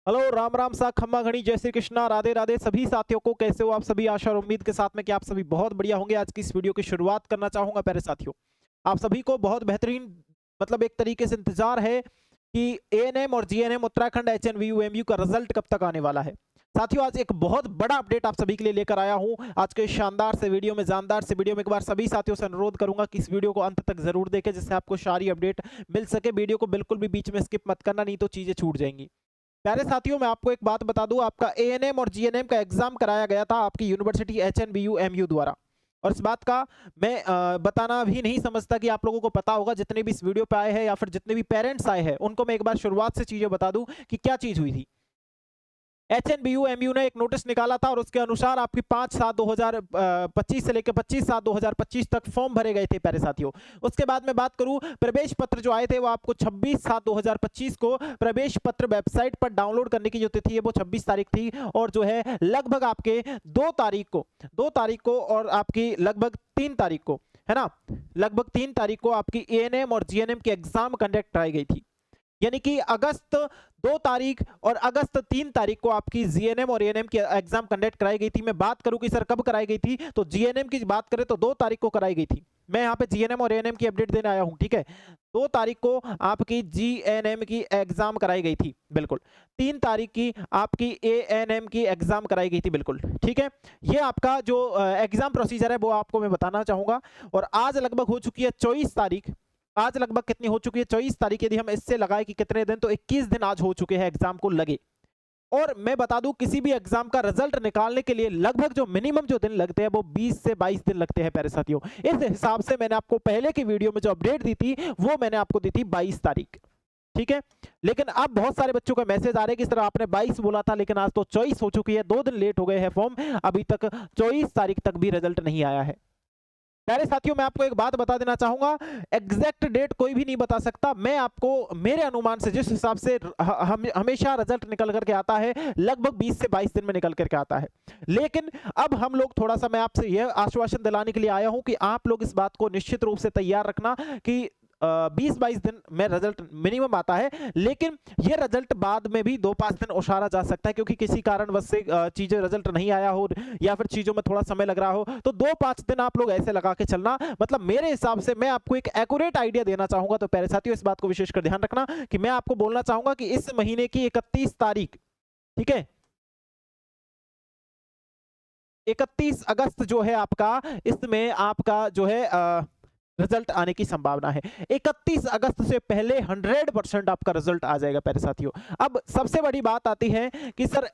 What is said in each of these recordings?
Hello, Ram Ram सा खम्मा घड़ी, जय श्री कृष्णा, राधे राधे सभी साथियों को। कैसे हो आप सभी? आशा और उम्मीद के साथ में कि आप सभी बहुत बढ़िया होंगे। आज की इस वीडियो की शुरुआत करना चाहूंगा प्यारे साथियों। आप सभी को बहुत बेहतरीन मतलब एक तरीके से इंतजार है कि एएनएम और जीएनएम उत्तराखंड एचएनवीयू एमयू का रिजल्ट कब तक आने वाला है। साथियों, आज एक बहुत बड़ा अपडेट आप सभी के लिए लेकर आया हूं। आज के शानदार से वीडियो में, जानदार से वीडियो में एक बार सभी साथियों से अनुरोध करूंगा कि इस वीडियो को अंत तक जरूर देखें, जिससे आपको सारी अपडेट मिल सके। वीडियो को बिल्कुल भी बीच में स्किप मत करना, नहीं तो चीजें छूट जाएंगी। प्यारे साथियों, मैं आपको एक बात बता दूं, आपका एएनएम और जीएनएम का एग्जाम कराया गया था आपकी यूनिवर्सिटी एचएनबीयू एमयू द्वारा। और इस बात का मैं बताना भी नहीं समझता कि आप लोगों को पता होगा। जितने भी इस वीडियो पे आए हैं या फिर जितने भी पेरेंट्स आए हैं, उनको मैं एक बार शुरुआत से चीजें बता दूं कि क्या चीज हुई थी। एचएनबीयू एमयू ने एक नोटिस निकाला था और उसके अनुसार आपकी 5/7/2025 से लेकर 25/7/2025 तक फॉर्म भरे गए थे प्यारे साथियों। उसके बाद में बात करूं, प्रवेश पत्र जो आए थे वो आपको 26/7/2025 को प्रवेश पत्र वेबसाइट पर डाउनलोड करने की जो तिथि है वो 26 तारीख थी। और जो है लगभग आपके 2 तारीख को और आपकी लगभग 3 तारीख को, है ना, लगभग 3 तारीख को आपकी एएनएम और जीएनएम की एग्जाम कंडक्ट कराई गई थी। यानी कि अगस्त 2 तारीख और अगस्त 3 तारीख को आपकी जीएनएम और एएनएम की एग्जाम कंडक्ट कराई गई थी। मैं बात करूं कि सर कब कराई गई थी, तो जीएनएम की बात करें तो 2 तारीख को कराई गई थी। मैं यहाँ पे जीएनएम और एएनएम की अपडेट देने आया हूं, ठीक है। 2 तारीख को आपकी जीएनएम की एग्जाम कराई गई थी, बिल्कुल। 3 तारीख की आपकी एएनएम की एग्जाम कराई गई थी, बिल्कुल, ठीक है। ये आपका जो एग्जाम प्रोसीजर है वो आपको मैं बताना चाहूंगा। और आज लगभग हो चुकी है 24 तारीख। आज लगभग कितनी हो चुकी है? 24 तारीख। यदि हम इससे लगाए कि कितने दिन, तो 21 दिन आज हो चुके हैं एग्जाम को लगे। और मैं बता दूं, किसी भी एग्जाम का रिजल्ट निकालने के लिए लगभग जो मिनिमम जो दिन लगते हैं वो 20 से 22 दिन लगते हैं प्यारे साथियों। इस हिसाब से मैंने आपको पहले की वीडियो में जो अपडेट दी थी वो मैंने आपको दी थी 22 तारीख, ठीक है। लेकिन अब बहुत सारे बच्चों का मैसेज आ रहे हैं कि सर आपने 22 बोला था, लेकिन आज तो 24 हो चुकी है, 2 दिन लेट हो गए हैं फॉर्म, अभी तक 24 तारीख तक भी रिजल्ट नहीं आया है। प्यारे साथियों, मैं आपको एक बात बता देना चाहूंगा, एग्जैक्ट डेट कोई भी नहीं बता सकता। मैं आपको मेरे अनुमान से, जिस हिसाब से हमेशा रिजल्ट निकल करके आता है, लगभग 20 से 22 दिन में निकल करके आता है। लेकिन अब हम लोग थोड़ा सा, मैं आपसे यह आश्वासन दिलाने के लिए आया हूं कि आप लोग इस बात को निश्चित रूप से तैयार रखना कि 20-22 दिन में रिजल्ट मिनिमम आता है। लेकिन ये रिजल्ट बाद में भी 2-5 दिन उछाला जा सकता है, क्योंकि किसी कारणवश से चीजें रिजल्ट नहीं आया हो या फिर चीजों में थोड़ा समय लग रहा हो, तो 2-5 दिन आप लोग ऐसे लगा के चलना। मतलब मेरे हिसाब से मैं आपको एक एक्यूरेट आइडिया देना चाहूंगा। तो प्यारे साथियों, इस बात को विशेषकर ध्यान रखना कि मैं आपको बोलना चाहूंगा कि इस महीने की 31 तारीख, ठीक है, 31 अगस्त जो है आपका, इसमें आपका जो है रिजल्ट आने की संभावना है। 31 अगस्त से पहले 100% आपका रिजल्ट आ जाएगा प्यारे साथियों। अब सबसे बड़ी बात आती है कि सर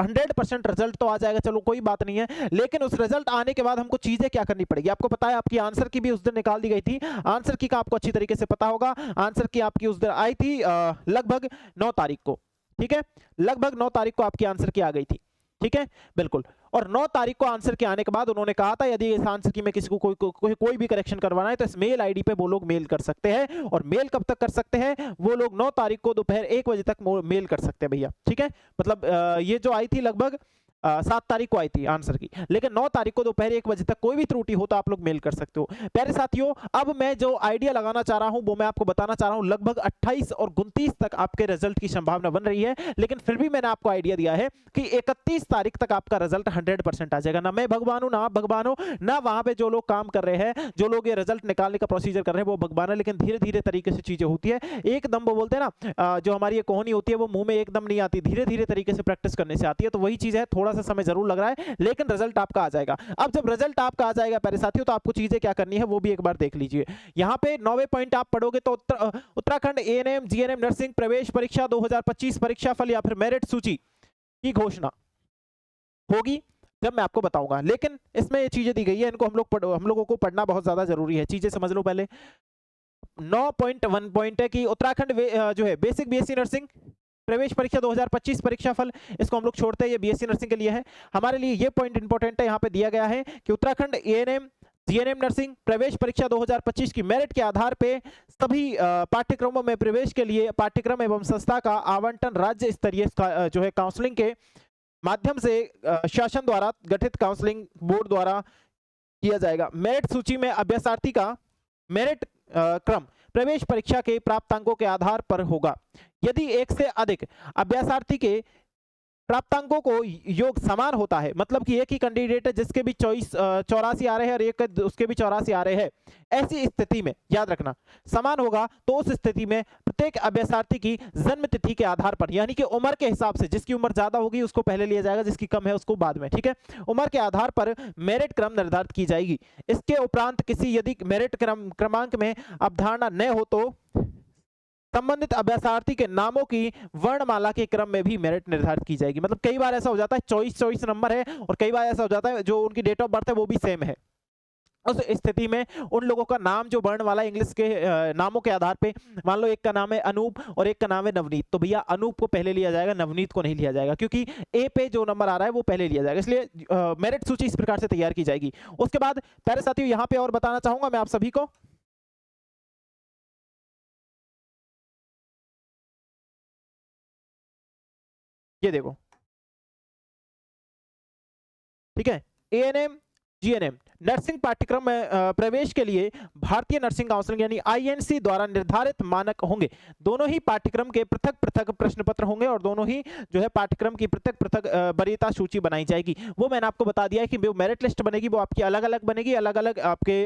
100% रिजल्ट तो आ जाएगा, चलो कोई बात नहीं है, लेकिन उस रिजल्ट आने के बाद हमको चीजें क्या करनी पड़ेगी? आपको पता है, आपकी आंसर की भी उस दिन निकाल दी गई थी। आंसर की का आपको अच्छी तरीके से पता होगा। आंसर की आपकी उस दिन आई थी लगभग 9 तारीख को, ठीक है। लगभग 9 तारीख को आपकी आंसर की आ गई थी, ठीक है, बिल्कुल। और 9 तारीख को आंसर के आने के बाद उन्होंने कहा था यदि इस आंसर की में किसी को कोई भी करेक्शन करवाना है तो इस मेल आईडी पे वो लोग मेल कर सकते हैं। और मेल कब तक कर सकते हैं? वो लोग 9 तारीख को दोपहर 1 बजे तक मेल कर सकते हैं भैया, ठीक है। मतलब ये जो आई थी लगभग 7 तारीख को आई थी आंसर की, लेकिन 9 तारीख को दोपहर 1 बजे तक कोई भी त्रुटि हो तो आप लोग मेल कर सकते हो। प्यारे साथियों, अब मैं जो आइडिया लगाना चाह रहा हूं वो मैं आपको बताना चाह रहा हूं। लगभग 28 और 29 तक आपके रिजल्ट की संभावना बन रही है, लेकिन फिर भी मैंने आपको आइडिया दिया है कि 31 तारीख तक आपका रिजल्ट 100% आ जाएगा। ना मैं भगवान हूं, ना आप भगवान हो, ना वहां पे जो लोग काम कर रहे हैं, जो लोग ये रिजल्ट निकालने का प्रोसीजर कर रहे हैं वो भगवान है। लेकिन धीरे धीरे तरीके से चीजें होती है। एकदम वो बोलते हैं ना, जो हमारी ये कोहनी होती है वो मुंह में एकदम नहीं आती, धीरे धीरे तरीके से प्रैक्टिस करने से आती है। तो वही चीज है, थोड़ा सा समय जरूर लग रहा है, लेकिन रिजल्ट आपका आ जाएगा। अब जब रिजल्ट आपका आ जाएगा प्यारे साथियों, तो आपको चीजें क्या करनी है वो भी एक बार देख लीजिए। यहाँ पे 90 पॉइंट आप पढ़ोगे तो उत्तराखंड एएनएम जीएनएम नर्सिंग प्रवेश परीक्षा 2025 परीक्षा फल या फिर मेरिट सूची की घोषणा होगी जब मैं आपको बताऊंगा। लेकिन इसमें ये चीजें दी गई है, इनको हम लोगों को पढ़ना बहुत ज्यादा जरूरी है। चीजें समझ लो पहले। 9.1 पॉइंट है कि उत्तराखंड जो है बेसिक बीएससी नर्सिंग प्रवेश परीक्षा 2025 परीक्षा फल, इसको हम लोग छोड़ते हैं, ये बीएससी नर्सिंग के लिए है। हमारे लिए ये पॉइंट इंपॉर्टेंट है, यहाँ पे दिया गया है कि उत्तराखंड एएनएम जीएनएम नर्सिंग प्रवेश परीक्षा 2025 की मेरिट के आधार पे सभी पाठ्यक्रमों में प्रवेश के लिए पाठ्यक्रम एवं संस्था का आवंटन राज्य स्तरीय जो है काउंसलिंग के माध्यम से शासन द्वारा गठित काउंसलिंग बोर्ड द्वारा किया जाएगा। मेरिट सूची में अभ्यर्थी का मेरिट क्रम प्रवेश परीक्षा के प्राप्तांकों के आधार पर होगा। यदि एक से अधिक अभ्यासार्थी के प्राप्तांकों को योग समान होता है, मतलब कि एक ही कैंडिडेट है जिसके भी 84 आ रहे हैं और एक उसके भी 84 आ रहे हैं, ऐसी स्थिति में याद रखना समान होगा, तो उस स्थिति में प्रत्येक अभ्यासार्थी की जन्म तिथि के आधार पर, यानी कि उम्र के हिसाब से, जिसकी उम्र ज्यादा होगी उसको पहले लिया जाएगा, जिसकी कम है उसको बाद में, ठीक है। उम्र के आधार पर मेरिट क्रम निर्धारित की जाएगी। इसके उपरांत किसी यदि मेरिट क्रमांक में अवधारणा न हो तो संबंधित अभ्यासार्थी के नामों की वर्णमाला के क्रम में भी मेरिट निर्धारित की जाएगी। मतलब कई बार ऐसा हो जाता है 24 नंबर है और कई बार ऐसा हो जाता है जो उनकी डेट ऑफ बर्थ है वो भी सेम है। उस स्थिति में उन लोगों का नाम जो वर्णमाला इंग्लिश के नामों के आधार पे, मान लो एक का नाम है अनूप और एक का नाम है नवनीत, तो भैया अनूप को पहले लिया जाएगा, नवनीत को नहीं लिया जाएगा, क्योंकि ए पे जो नंबर आ रहा है वो पहले लिया जाएगा। इसलिए मेरिट सूची इस प्रकार से तैयार की जाएगी। उसके बाद प्यारे साथियों यहाँ पे और बताना चाहूंगा मैं आप सभी को, ये देखो, ठीक है, एएनएम जीएनएम नर्सिंग पाठ्यक्रम में प्रवेश के लिए भारतीय नर्सिंग काउंसिल यानी आईएनसी द्वारा निर्धारित मानक होंगे। दोनों ही पाठ्यक्रम के पृथक पृथक प्रश्न पत्र होंगे और दोनों ही जो है पाठ्यक्रम की पृथक पृथक वरीयता सूची बनाई जाएगी। वो मैंने आपको बता दिया है कि जो मेरिट लिस्ट बनेगी वो आपकी अलग अलग बनेगी, अलग अलग आपके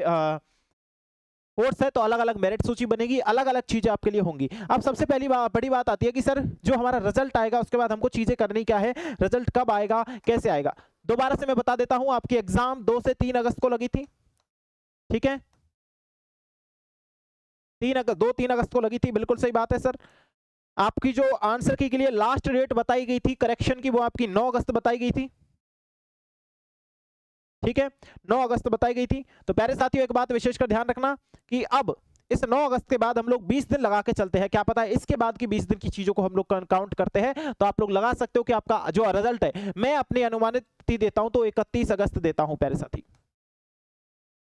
कोर्स है तो अलग अलग मेरिट सूची बनेगी, अलग अलग चीजें आपके लिए होंगी। अब सबसे पहली बड़ी बात आती है कि सर जो हमारा रिजल्ट आएगा उसके बाद हमको चीजें करनी क्या है, रिजल्ट कब आएगा, कैसे आएगा। दोबारा से मैं बता देता हूं, आपकी एग्जाम 2 से 3 अगस्त को लगी थी, ठीक है, 2-3 अगस्त को लगी थी, बिल्कुल सही बात है सर। आपकी जो आंसर की के लिए लास्ट डेट बताई गई थी करेक्शन की, वो आपकी 9 अगस्त बताई गई थी, ठीक है, 9 अगस्त बताई गई थी। तो प्यारे साथियों एक बात विशेषकर ध्यान रखना कि अब इस 9 अगस्त के बाद हम लोग 20 दिन लगा के चलते हैं, क्या पता है इसके बाद की 20 दिन की चीजों को हम लोग काउंट करते हैं, तो आप लोग लगा सकते हो कि आपका जो रिजल्ट है, मैं अपनी अनुमानित तिथि देता हूं तो 31 अगस्त देता हूं प्यारे साथी,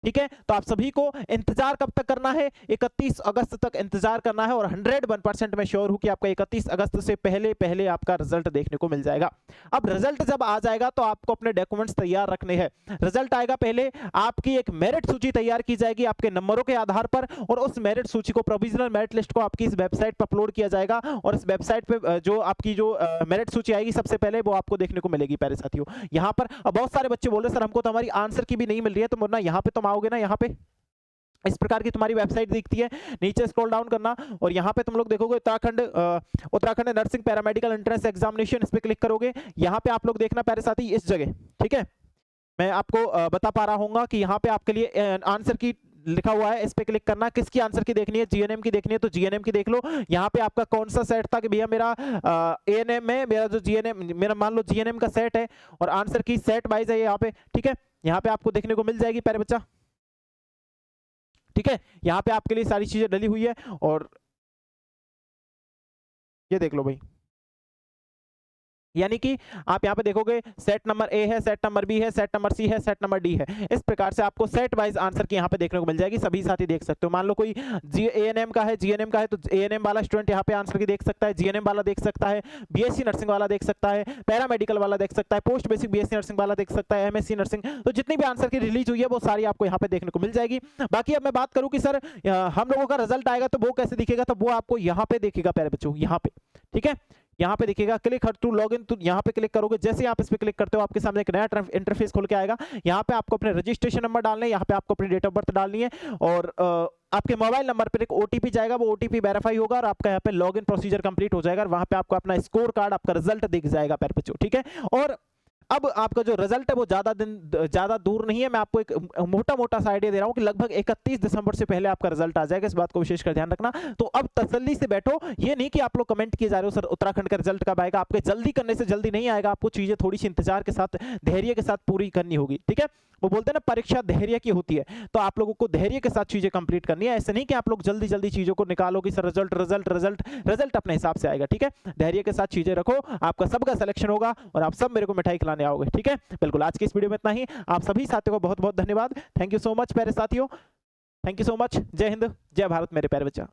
ठीक है। तो आप सभी को इंतजार कब तक करना है, 31 अगस्त तक इंतजार करना है और 101% मैं श्योर हूं कि आपका 31 अगस्त से पहले पहले आपका रिजल्ट देखने को मिल जाएगा। अब रिजल्ट जब आ जाएगा तो आपको अपने डॉक्यूमेंट्स तैयार रखने हैं। रिजल्ट आएगा, पहले आपकी एक मेरिट सूची तैयार की जाएगी आपके नंबरों के आधार पर, और उस मेरिट सूची को, प्रोविजनल मेरिट लिस्ट को आपकी इस वेबसाइट पर अपलोड किया जाएगा और इस वेबसाइट पे जो आपकी जो मेरिट सूची आएगी सबसे पहले वो आपको देखने को मिलेगी प्यारे साथियों। यहाँ पर बहुत सारे बच्चे बोल रहे सर हमको तो हमारी आंसर की भी नहीं मिल रही है, तो मुन्ना यहाँ पे तुम आओगे ना, यहाँ पे इस प्रकार की तुम्हारी वेबसाइट दिखती है, नीचे स्क्रॉल डाउन करना और यहाँ पे तुम लोग देखोगे Uttarakhand nursing paramedical entrance examination, इस पे क्लिक करोगे। यहाँ पे आप लोग देखना प्यारे साथी इस जगह, ठीक है, मैं आपको बता पा रहा हूँ कि यहाँ पे आपके लिए आंसर की लिखा हुआ है, इस पे क्लिक करना। किसकी आंसर की देखनी है, जीएनएम की देखनी है तो जीएनएम की देख लो। यहाँ पे आपका कौन सा सेट था कि भैया मेरा एएनएम में मेरा जो जीएनएम, मेरा मान लो जीएनएम का सेट है और आंसर की सेट वाइज है यहाँ पे, ठीक है, यहाँ पे आपको देखने को मिल जाएगी प्यारे बच्चा, ठीक है। यहाँ पे आपके लिए सारी चीजें डली हुई है और ये देख लो भाई, यानी कि आप यहाँ पे देखोगे सेट नंबर ए है, सेट नंबर बी है, सेट नंबर सी है, सेट नंबर डी है। इस प्रकार से आपको सेट वाइज आंसर की यहाँ पे देखने को मिल जाएगी, सभी साथी देख सकते हो। मान लो कोई एएनएम का है, जीएनएम का है, तो एएनएम वाला स्टूडेंट यहाँ पे आंसर की देख सकता है, जीएनएम वाला देख सकता है, बीएससी नर्सिंग वाला देख सकता है, पैरामेडिकल वाला देख सकता है, पोस्ट बेसिक बीएससी नर्सिंग वाला देख सकता है, एमएससी नर्सिंग, तो जितनी भी आंसर की रिलीज हुई है वो सारी आपको यहाँ पे देखने को मिल जाएगी। बाकी अब मैं बात करूँ कि सर हम लोगों का रिजल्ट आएगा तो वो कैसे दिखेगा, तो वो आपको यहाँ पे देखेगा प्यारे बच्चों, यहाँ पे, ठीक है, यहाँ पे दिखेगा क्लिक टू लॉगिन, तो यहाँ पे क्लिक करोगे, जैसे आप इस पे क्लिक करते हो आपके सामने एक नया इंटरफेस खुल के आएगा। यहाँ पे आपको अपने रजिस्ट्रेशन नंबर डालने हैं, यहाँ पे आपको अपनी डेट ऑफ बर्थ डालनी है और आपके मोबाइल नंबर पर एक ओटीपी जाएगा, वो ओटीपी वेरीफाई होगा और आपका यहाँ पे लॉगिन प्रोसीजर कंप्लीट हो जाएगा और वहां पे आपको अपना स्कोर कार्ड, आपका रिजल्ट दिख जाएगा प्यारे बच्चों, ठीक है। और अब आपका जो रिजल्ट है वो ज्यादा दूर नहीं है, मैं आपको एक मोटा सा आइडिया दे रहा हूं कि लगभग 31 दिसंबर से पहले आपका रिजल्ट आ जाएगा, इस बात को विशेषकर ध्यान रखना। तो अब तसल्ली से बैठो, ये नहीं कि आप लोग कमेंट किए जा रहे हो सर उत्तराखंड का रिजल्ट कब आएगा, आपके जल्दी करने से जल्दी नहीं आएगा, आपको चीजें थोड़ी सी इंतजार के साथ, धैर्य के साथ पूरी करनी होगी, ठीक है। वो बोलते हैं ना परीक्षा धैर्य की होती है, तो आप लोगों को धैर्य के साथ चीजें कंप्लीट करनी है, ऐसे नहीं कि आप लोग जल्दी जल्दी चीजों को निकालो कि सर रिजल्ट अपने हिसाब से आएगा, ठीक है। धैर्य के साथ चीजें रखो, आपका सबका सिलेक्शन होगा और आप सब मेरे को मिठाई खिलाने आओगे, ठीक है। बिल्कुल, आज की इस वीडियो में इतना ही। आप सभी साथियों को बहुत बहुत धन्यवाद, थैंक यू सो मच प्यारे साथियों, थैंक यू सो मच। जय हिंद, जय भारत मेरे प्यारे बच्चा।